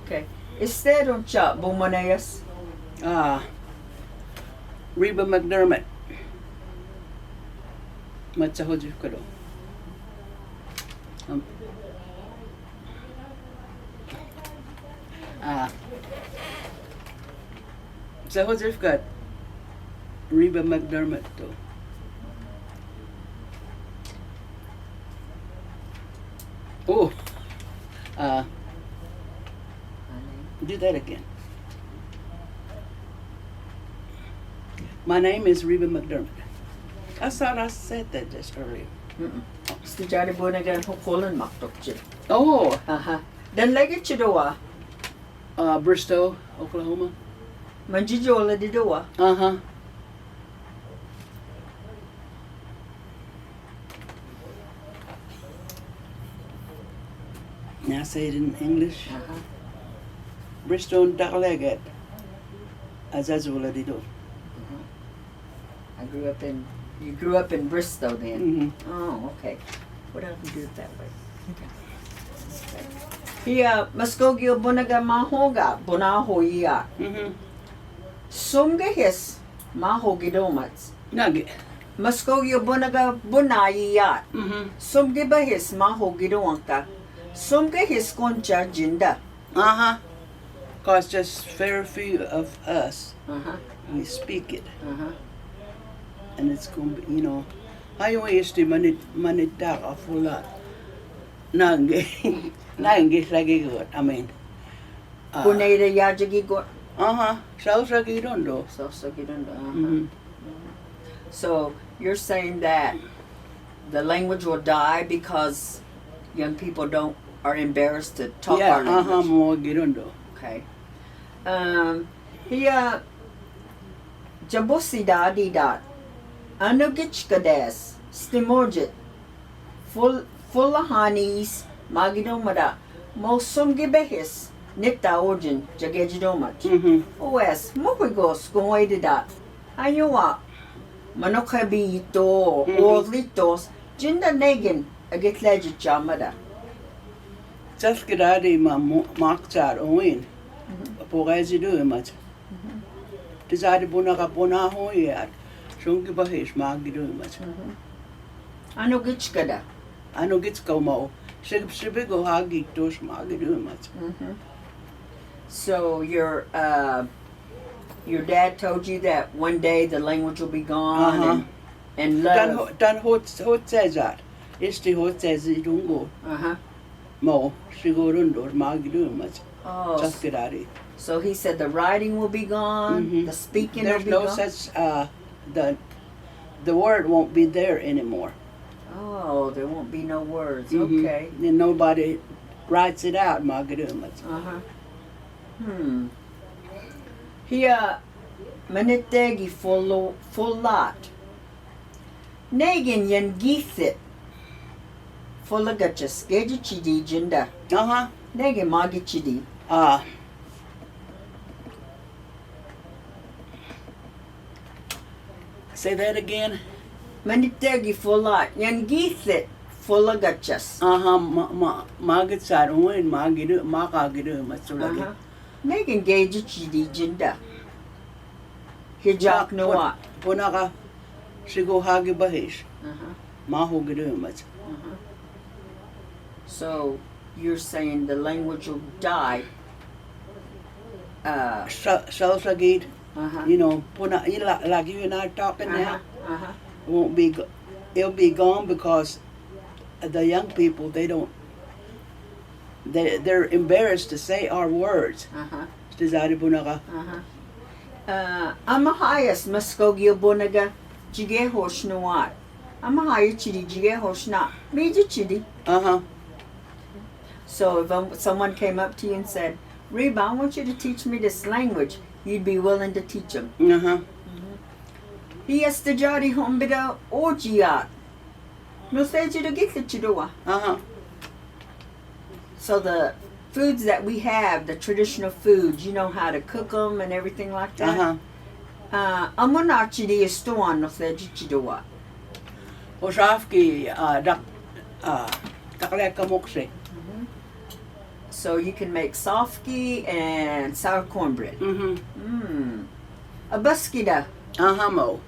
Okay. Estero cha bumanayas. Reba McDermott. Matsahodju kado. Sahodju kat Reba McDermott to. Oh. Do that again. My name is Reba McDermott. I thought I said that just earlier. Stijari bunagan hukulan maktokje. Oh, Dan lagi chidowa. Bristow, Oklahoma. Manjijola didowa. Now say it in English. Bristow Dakalegat. Azazula dido. You grew up in Bristow then? Mm-hmm. Oh, okay. What else do it that way? Okay. Here, Mvskoke bunaga mahoga, bunahoya. Sumga his mahogidomats. Nugget. Mvskoke bunaga bunayat. Sumga bahis mahogidoanka. Sumga his concha jinda. Cause just very few of us, we speak it. And it's going to be, you know, I always do manita a full lot. Nange lagi good. I mean, Buneda yajagi go. Salsa girondo. So you're saying that the language will die because young people are embarrassed to talk our language. More girondo. Okay. Here, Jabosida didat. Anugichkades, Stimorjit, Fullahanis, Magidomada, Mosumgibehis, Nita Origin, Jagejidomat. OS, Mopigos, Goididat, Ayua, Manokabito, Orlitos, Jinda Negin, Agitlegit Jamada. Just get out of my marked oin. Pogazi do much. Decided Bunaka Bonaho yet. Shungi Bahish Magi do much. Anugichkada. I know gets go mo. Shibigo Hagi Tosh Magi do much. So your dad told you that one day the language will be gone and love. Dan hot says that. It's the hot says it don't go. Mo, she go under Magi do much. Oh, Just get out of it. so he said the writing will be gone, the speaking There's will be no gone. such the word won't be there anymore. Oh, there won't be no words. Okay. Then nobody writes it out, Magadumas. Here, manitegi full lot. Negin yan githit. Full of gutches. Geji chidi jinda. Negin magi chidi. Say that again. Manitegi full lot. Yan githit. Full of gutches. Magatsar uin magidu makagidu matsulagi. Negin geji chidi jinda. Hijak nuat. Punaka shigo hagi bahish. Maho gidu much. So you're saying the language will die. Salsagid. You know, like you and I talking now, won't be. It'll be gone because the young people they're embarrassed to say our words. Amahayas Mvskoke bunaga jige hoshnuat. Amahaya chidi jige hoshna. Meji chidi. So if someone came up to you and said, Reba, I want you to teach me this language, you'd be willing to teach them. He has to jari hombida ojiat. No seji to get the chidua. So the foods that we have, the traditional foods, you know how to cook them and everything like that. Amunachidi is to on no seji chidua. Oshafki takleka mokse. So you can make sofki and sour cornbread. A baskida. Mo.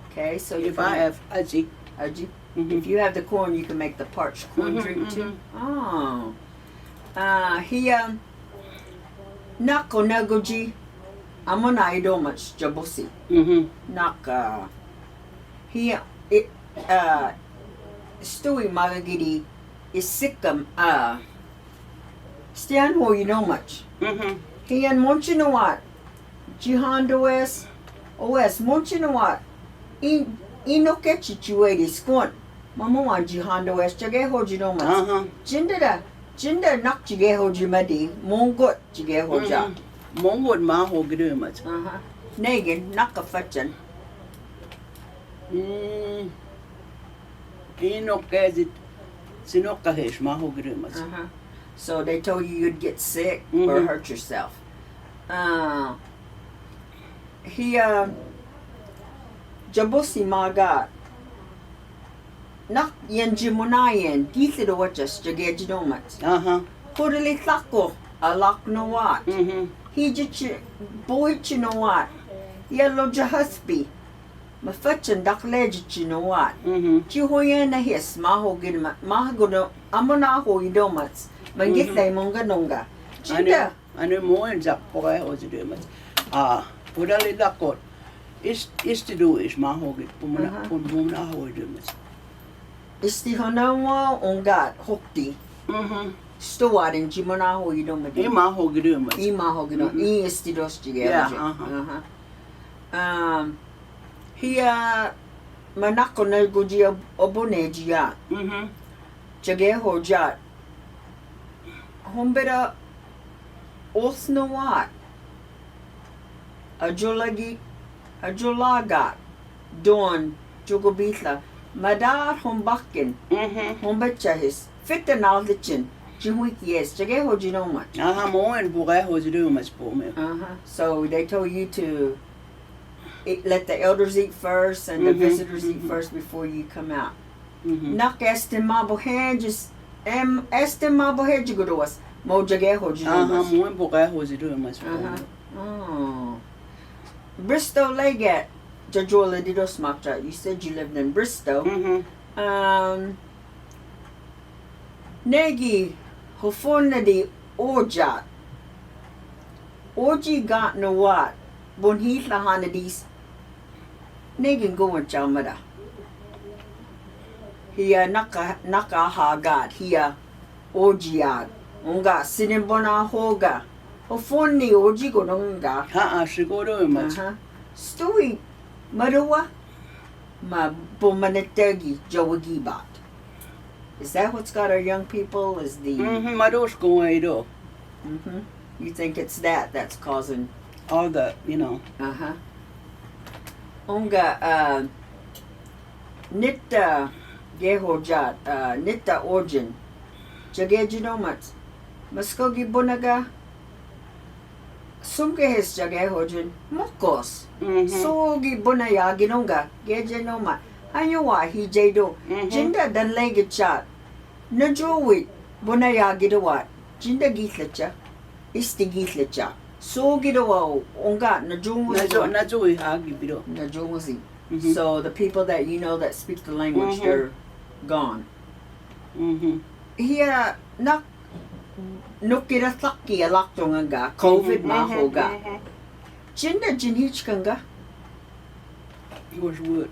Okay, so If I have aji. Aji. If you have the corn, you can make the parched corn drink too. Oh. Here, nako nagoji. Amona idomach jabosi. Naka. Here, it, Stewie magagidi is sickam. Stian ho you know much. Here, monchinawat. Jihando es. OS, monchinawat. Inokechi chuedi skon. Mama jihando es jage hoji no mas. Jinda nak jage hoji madi. Mongot jage hoja. Mongot ma ho gdumas. Negin nakafachan. Inokazit sinokahesh ma ho gdumas. So they told you you'd get sick or hurt yourself. He Jabosi maga nak yan jimunayan dito do watches jage jinomat. Kodali thako alak no what. He jich boy chinowat. Yellow jahusby. Mafachan dak ledge chinowat. Chihoyan na his maho gidma mahagono amonaho idomats. Mangitay monga nonga. Chinda. Ano mo en zak poe o zidumas. Kodali dakot. Is to do is mahogit pumuna ho dumas. Isti honawa ongat hokti. Stowad in jimona ho idomadi. Mahogit dumas. Mahogino. Isti dos jige. Here manako na goji obonejia. Jage hojat. Hombera osnowat. Ajolaga Don Jogobitla Madar Hombakin Hombachahis Fitan Aldichin Jimwikis Jage Hojinoma. Mo and Bore Hojidumas Pome. So they told you to let the elders eat first and the visitors eat first before you come out. Nak estimabo hand just estimabo head you go to us. Mo Jage Hojinoma. Mo and Bore Hojidumas. Oh. Bristow Legat Jajola Didos Makcha. You said you lived in Bristow. Negi Hofonadi Orjat. Orji got no what. Bonhit Lahanadis. Negin going Chamada. Here Naka Hagat. Here Orjiad. Unga Sinimbona Hoga. Ofoni oji gononga. Shigoro much. Stewie Madawa Ma Bomanetegi Jowagibat. Is that what's got our young people? Is the Madosh going do. You think it's that's causing all the, you know. Onga Nitta Gehojat Nitta Origin Jagejinomat Mvskoke Bunaga Sumke his jage hojin mokos. Sogi bunaya ginonga gejenoma. Hanyowa hi jado. Jinda dan legit chat. Najowit bunaya gidawat. Jinda gitlecha. Isti gitlecha. So gidawa onga najoi hagi bido. Najowazi. So the people that you know that speak the language, they're gone. Here nak Nukira Thaki Alaktonga, COVID Mahoga. Jinda Jinhichkanga. Was wood.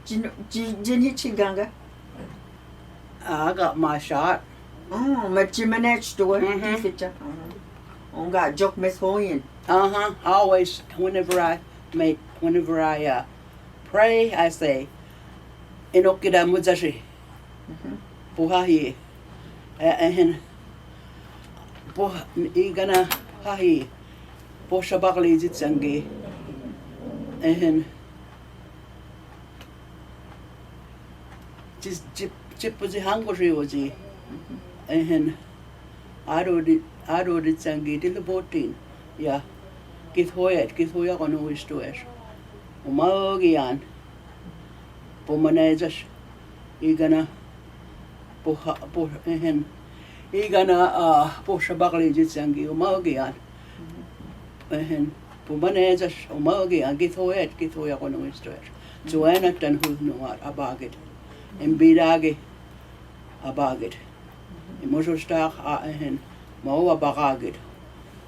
Jinhichiganga. I got my shot. Oh, Machimanech to it. Onga Jok Miss Hoyen. Always, whenever I pray, I say, Inokida Muzashi. Puhahi. And igana hahi po shabakli zitsangi and just chip was the hungry was he and aro dit sangi till the 14 yeah kith hoya on wish to es umagian po manejas igana po and Iga na po siya baklijit siyang umaugian. Pumanezas umaugian githoyat githoya ko nung istoyas. Tuwanak tan hulnungat abagit. Imbidagi abagit. Imusostak mau abagit.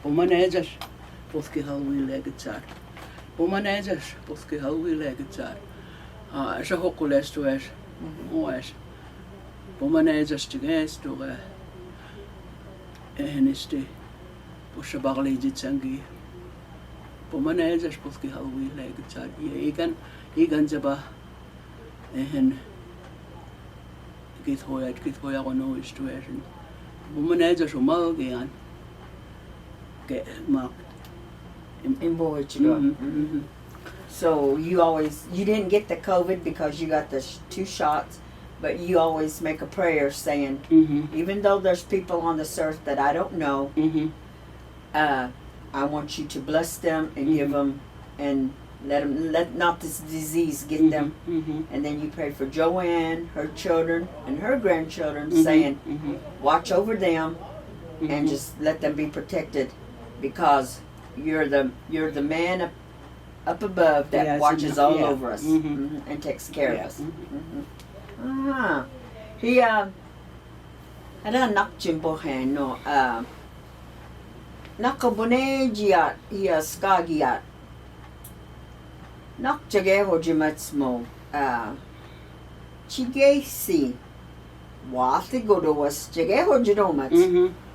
Pumanezas puski halwi legitsar. Pumanezas puski halwi legitsar. Sa hokulestues oes. Pumanezas tiges tuge. Ehenisti pusa baklijit sangi. Pumanezas puski halwi legitsar. Igan zaba githoya ko no istues. Pumanezas umaugian. In Boichiro. So you didn't get the COVID because you got the 2 shots, but you always make a prayer saying, even though there's people on this earth that I don't know, I want you to bless them and give them and let not this disease get them. And then you pray for Joanne, her children, and her grandchildren, saying, watch over them and just let them be protected, because you're the man up above that watches all over us and takes care of us. He ada nakchimbohan no nakabonejiat hiya skagiat nakjage hojimatsmo chigesi wati godowas jage hojidomats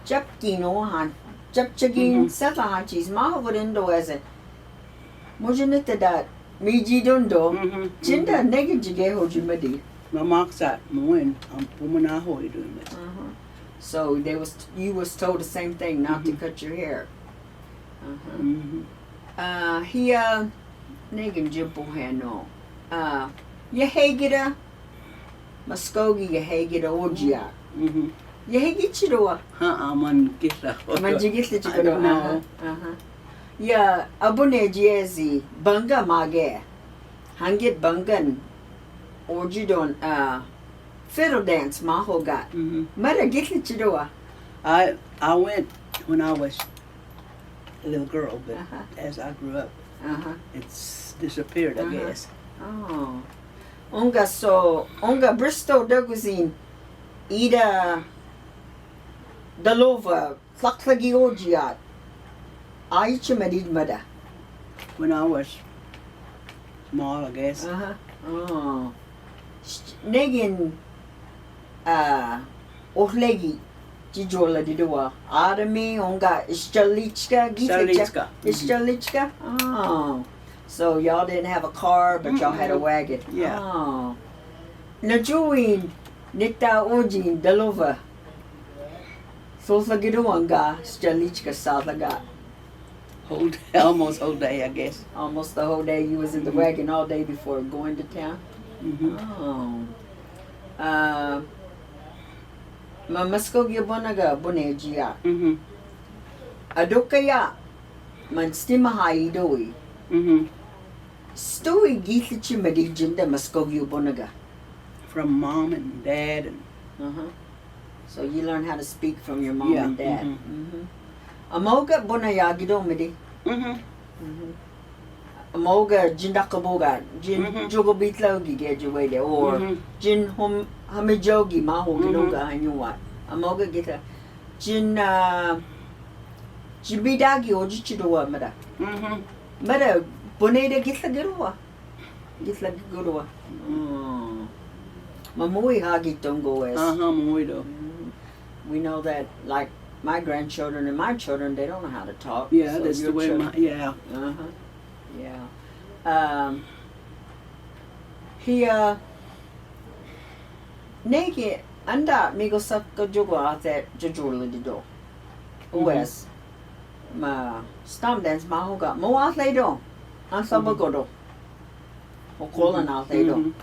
japkino han japchagin satahanchis mahovorindo as a mojanita dat miji dondo jinda negajige hojimadi. Mamaksa muin pumanaho doing it. So you was told the same thing, not to cut your hair. He negin jimpo hano. Yahegida Mvskoke yahegida ojia. Yahegichiro. Man gitla. Man jigitla chikoro. Ya abune jezi banga mage. Hangit bangan. Orjidon fiddle dance mahogat. Mara gitli chidoa. I went when I was a little girl, but as I grew up, it's disappeared, I guess. Oh. Onga Bristow daguzin ida dalova tlaklagi orjiat. Aichimadid mada. When I was small, I guess. Oh. Negin ohlegi jijola didua. Arami onga ischalichka gitlichka. Ischalichka? Oh. So y'all didn't have a car, but y'all had a wagon. Yeah. Oh. Najuin nita ojin dalova. Soslagiduanga ischalichka salaga. Almost whole day, I guess. Almost the whole day. You was in the wagon all day before going to town. Oh. Mvskoke bonaga bonejia. Adokaya man stimahai doi. Stoi gitlichi madijinda Mvskoke bonaga. From mom and dad and. So you learn how to speak from your mom and dad. Amoga bonayagido midi. Amoga jindakaboga jin jogobitlo gigejawede or jin hamijogi mahogiloga hanyuwa. Amoga gita jin jibidagi ojichidowa mada. Mada boneda gitla girowa. Gitla girowa. Mamui hagitongo es. Muido. We know that, like my grandchildren and my children, they don't know how to talk. Yeah, so that's the way Yeah. He nege anda migo sakka jogo ate jojula dido. Ues ma stam dance ma hoga mo atle do. An sabagodo. O kolan atle do.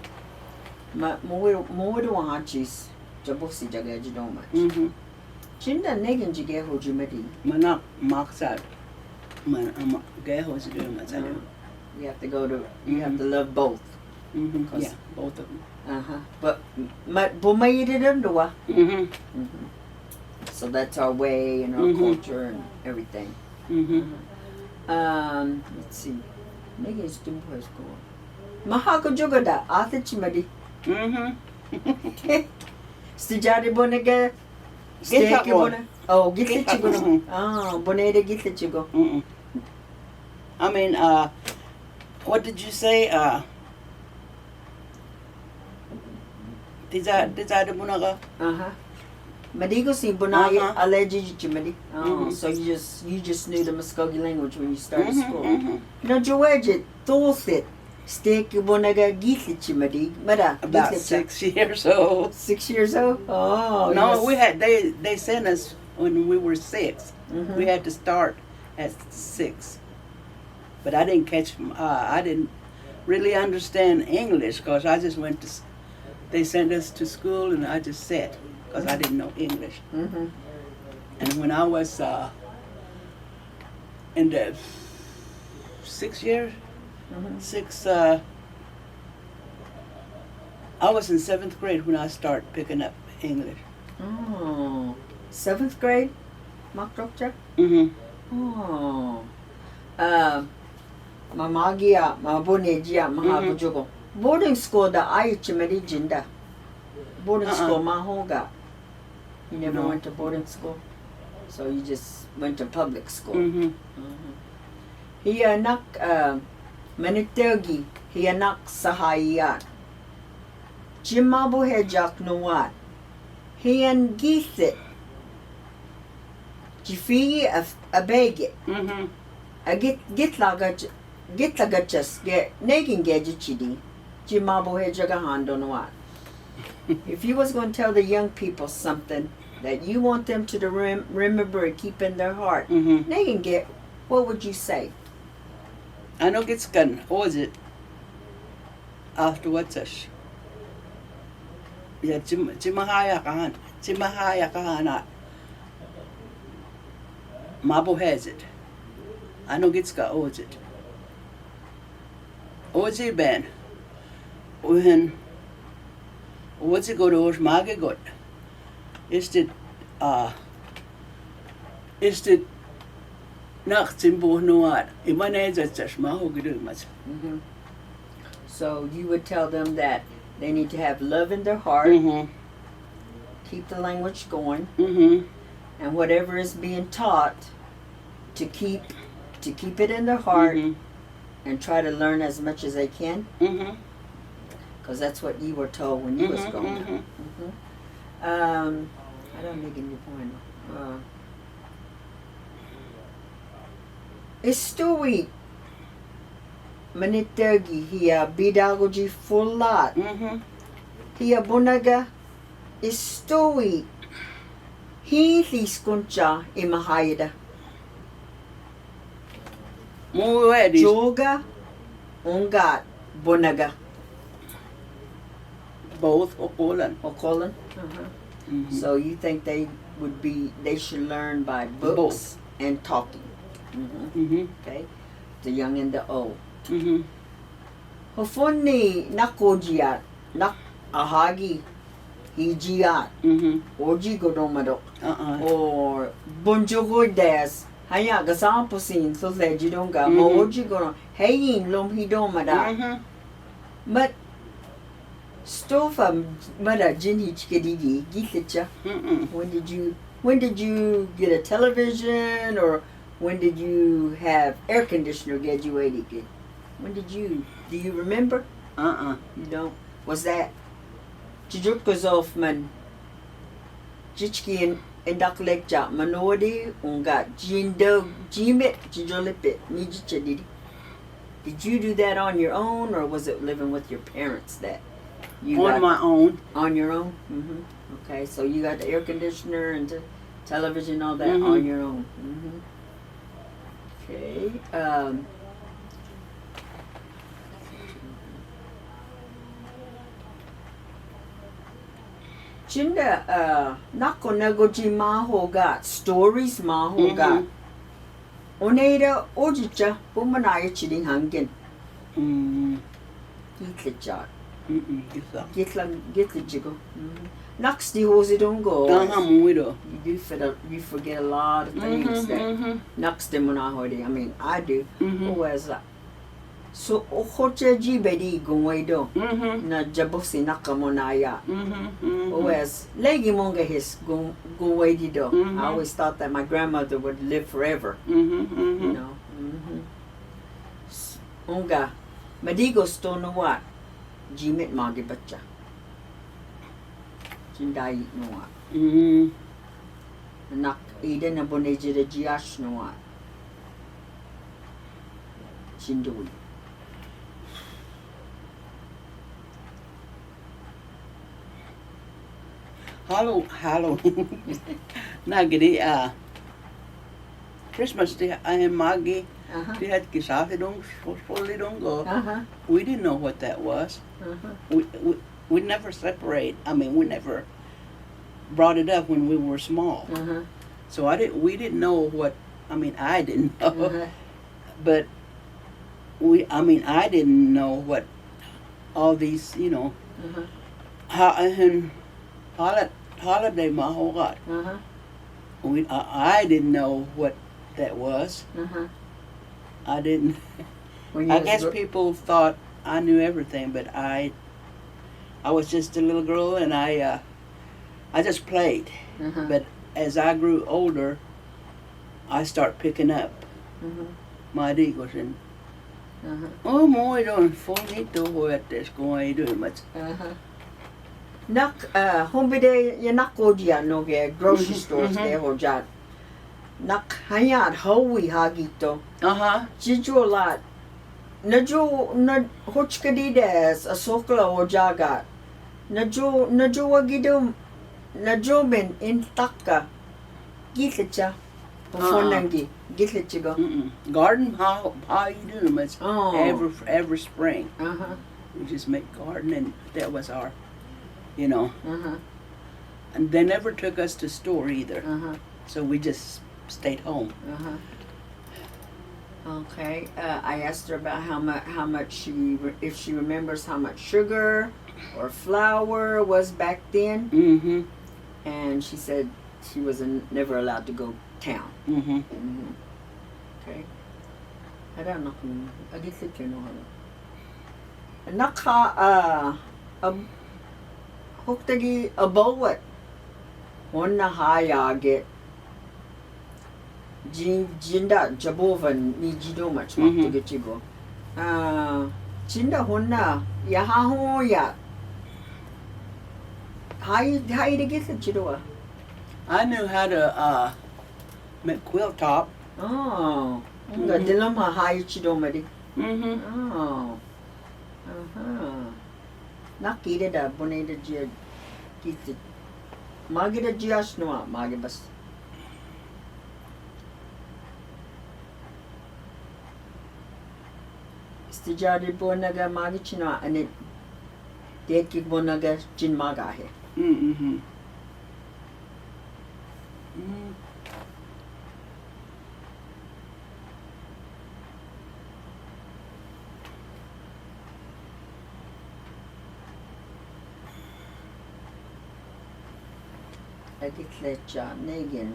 Ma mo do hachis jabosi jagajido much. Chinda negin jige hojimadi. Manak maksad. Man geho is doing that. You have to go to. You have to love both. Yeah, both of them. But bumayididunduwa. So So that's our way and our culture and everything. Let's see. Nigga is doing what's going. Mahako jogada ate chimadi. Stijari bonega. Steak bona. Oh, gitli chigo. Ah, boneda gitli chigo. I mean, what did you say? Tizada bunaga. Madigo si bonaya allergy chimadi. Oh, so you just knew the Mvskoke language when you started school. No, Joeje told it. Steak bonaga gitli chimadi. Mada. About 6 years old. 6 years old? Oh, no, yes. They sent us when we were 6. We had to start at 6. But I didn't I didn't really understand English because I just went to, they sent us to school and I just sat because I didn't know English. And when I was in the 6 years, I was in 7th grade when I started picking up English. Oh, 7th grade? Makdokcha? Oh. Mamagia, Mabonejia, Mahabujogo. Boarding school da Aichimedi Jinda. Boarding school Mahoga. You never went to boarding school? So you just went to public school. He anak Manitergi, he anak Sahayat. Jimabu Hejak Nuat. He and Githit. Jifi a begit. A get lagachas get nagging gadgety. Jimabo Hejagahando Nuat. If you was going to tell the young people something that you want them to remember and keep in their heart, nagging get, what would you say? I know it's gun. What was it? Afterwards, yeah, Chimahaya Kahana. Mabo has it. I know it's got owes it. Ozi Ben. When what's it go to Osh Magagot? Is it Nachtimbo Noat? So you would tell them that they need to have love in their heart, keep the language going, and whatever is being taught, to keep it in their heart and try to learn as much as they can. Because that's what you were told when you was growing up. I don't think any point. Istui Manitergi here bidagogy full lot. Here bonaga istui he liskuncha imahayda. Joga ungat bonaga. Both Okolan. Okolan? So you think they should learn by books and talking? Okay, the young and the old. Hofuni nakojiat, nak ahagi, hijiat, oji godomadok, or bonjogodes, haya gasamposin, so that you don't go, moji gono, hayin lom hidomada. But Stofa mada jinhi chikadigi gitlicha. When did you get a television, or when did you have air conditioner graduated? When did you? Do you remember? You don't. Was that Jujukazov man Jichki and Daklekja Manodi unga Jindo Jimit Jijolipit Nijichadidi? Did you do that on your own, or was it living with your parents that you on my own? On your own? Okay, so you got the air conditioner and the television, all that on your own. Okay. Jinda nako nagoji mahogat stories mahogat. Oneda ojicha bumanaya chiding hangin. Gitlejat. Gitla jigo. Next the hose don't go. Mvto. You forget a lot of things that next them on I mean I do. Whereas so ochoche jibedi gongwaido na jabosi nakamonaya. Whereas legi monga his gongwaidido. I always thought that my grandmother would live forever. You know. Onga madigo stono what jimit magi bacha. Jindai no what. Nak ida na boneji de jiash no what. Jindui. Hallo. Nagidi Christmas day Maggie. They had kisafidong go. We didn't know what that was. We never separate. I mean, we never brought it up when we were small. So we didn't know what. I mean, I didn't know, but I didn't know what all these, you know, holiday mahogat. I didn't know what that was. I didn't. I guess people thought I knew everything, but I was just a little girl, and I just played. But as I grew older, I start picking up my digos and oh my, don't Mvto what is going to do much. Nak hombide ya nakodia no ge grocery stores ge hoja. Nak hayat howi hagito. Jijo lot. Najo na hochkadides a sokla ojaga. Najo wagido najo ben in taka. Gitlecha. Fonangi. Gitlechigo. Garden how you do much every spring. We just make garden, and that was our, you know. And they never took us to store either. So we just stayed home. Okay. I asked her about how much if she remembers how much sugar or flour was back then. And she said she was never allowed to go town. Okay. I don't know. I guess it you know. Naka hoktagi abawat. Onna hayage. Jinda jabovan ni jido much to chigo. Jinda honna yahaho ya. How you to get the chidoa? I knew how to make quilt top. Oh. The dilemma high chido madi. Oh. Nakita da bonita jia kiti. Magida jias noa magibas. Stijadi bonaga magichino and it deki bonaga jin magahe. Editlecha Negan.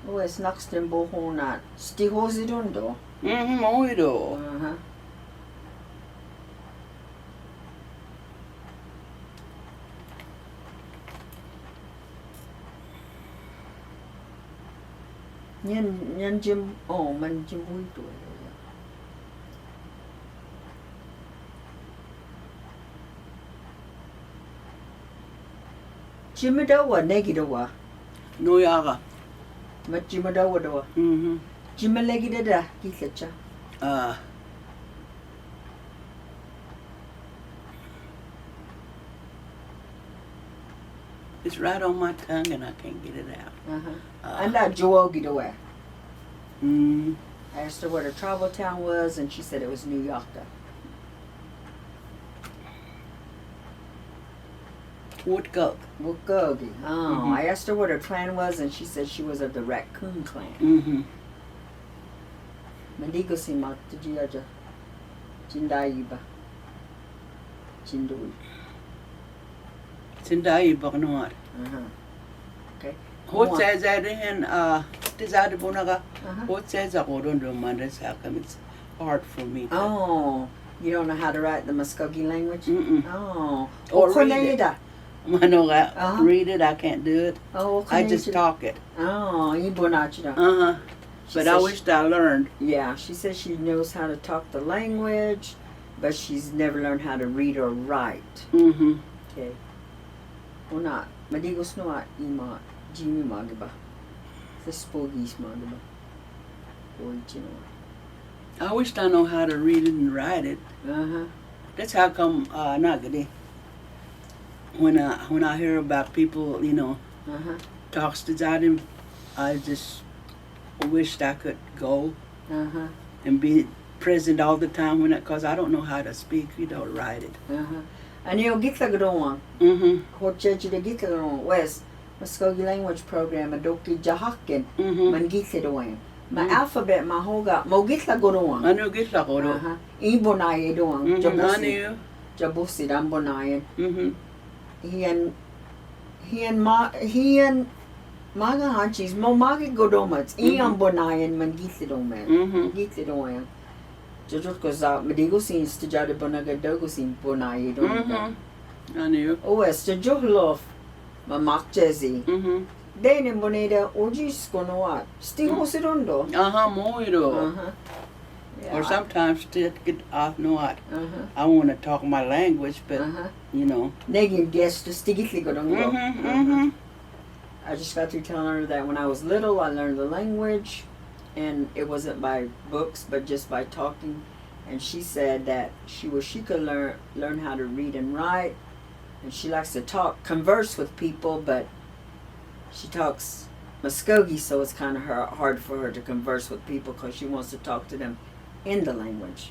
Oh, es next in Bohonat. Stihosidundo. Mvto. Nhân Jim man Jim Mvto. Jimidawa negidawa. No yaga. Majimadawa dawa. Jimalegida kitlecha. It's right on my tongue and I can't get it out. And that Joogidaway. Mm. I asked her what her travel town was, and she said it was New York. Mvskoke. Mvskoke. Oh, Mhm. I asked her what her clan was, and she said she was of the Raccoon clan. Mhm. Mandigo si Maktajiaja. Jindaiba. Jindui. Sindai baknoat. Okay. What says that in Tizada Bunaga? Uh-huh. What says I don't do Mondays? How come it's hard for me to Oh, you don't know how to write the Mvskoke language? Mm-mm. Oh. Or read it. Okoneda. I know I Uh-huh. read it, I can't do it. Oh, I just Okoneda. talk it. Oh, Ibonachida. Uh-huh. She But I says wished I learned. Yeah, she says she knows how to talk the language, but she's never learned how to read or write. Mm-hmm. Okay. Una, madigos no ima Jimmy magaba. The spogis magaba. Boy, I wished I know how to read it and write it. Uh-huh. That's how come nagadi. When I hear about people, Uh-huh. talks to Zadim, I just wished I could go Uh-huh. and be present all the time because I don't know how to speak, write it. Uh-huh. And you'll get the gron. Mm-hmm. What judge the get the gron West Mvskoke language program a doki jahaken Mm-hmm. man get the doing. My alphabet my hoga mo get the gron. I know get la koro. Uh-huh. Ibonaye doing. I Jabusi. knew. Jabusi dambonayen. Mm-hmm. He and Maga Hanchis, Mo Magi Godomats, Ian Bonayan, man Githidoman, Mm-hmm. Githidoyan. Jojot goes out, Medigo scenes to Jada Bonaga Dogosin Bonai. Mm-hmm. I knew. Oh, as to Johlof, Mamak Jazzy. Mm-hmm. Then in Boneda, Ojis Gonoat, still Hosidondo. Uh-huh, moiro. Uh-huh. Or sometimes to get off no what. Uh-huh. I want to talk my language, but Uh-huh. Mm-hmm. Negin guess to Stigitli Godongo. Mm-hmm. I just got through telling her that when I was little, I learned the language, and it wasn't by books, but just by talking. And she said that she could learn how to read and write, and she likes to converse with people, but she talks Mvskoke, so it's kind of hard for her to converse with people because she wants to talk to them in the language.